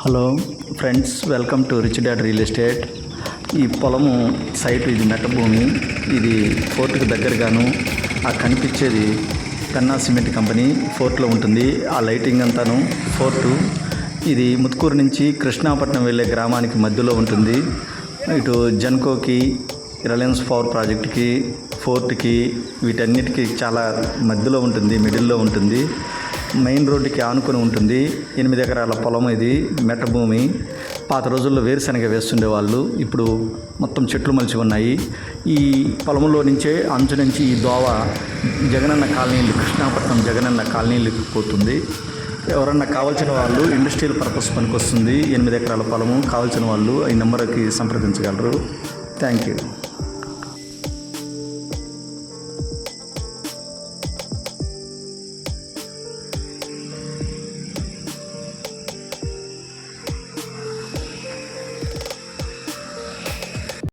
Hello friends, welcome to rich dad real estate. ఈ పొలము site ఇది మెట్ట భూమి. ఇది ఫోర్ట్కి దగ్గరగాను ఆ కనిపించేది పెన్నా సిమెంట్ కంపెనీ ఫోర్ట్లో ఉంటుంది. ఆ లైటింగ్ అంతాను ఫోర్టు. ఇది ముత్కూరు నుంచి కృష్ణాపట్నం వెళ్ళే గ్రామానికి మధ్యలో ఉంటుంది. ఇటు జన్కోకి, రిలయన్స్ పవర్ ప్రాజెక్ట్కి, ఫోర్ట్కి, వీటన్నిటికీ చాలా మధ్యలో ఉంటుంది, మిడిల్లో ఉంటుంది. మెయిన్ రోడ్డుకి ఆనుకొని ఉంటుంది. 8 ఎకరాల పొలం. ఇది మెట్ట భూమి. పాత రోజుల్లో వేరుశనగ వేస్తుండేవాళ్ళు. ఇప్పుడు మొత్తం చెట్లు మలిచి ఉన్నాయి. ఈ పొలంలో నుంచే అంచు నుంచి ఈ దోవ జగనన్న కాలనీలు, కృష్ణాపట్నం జగనన్న కాలనీలకు పోతుంది. ఎవరన్నా కావాల్సిన వాళ్ళు, ఇండస్ట్రియల్ పర్పస్ పనికి వస్తుంది. 8 ఎకరాల పొలము కావాల్సిన వాళ్ళు ఈ నెంబర్కి సంప్రదించగలరు. Thank you.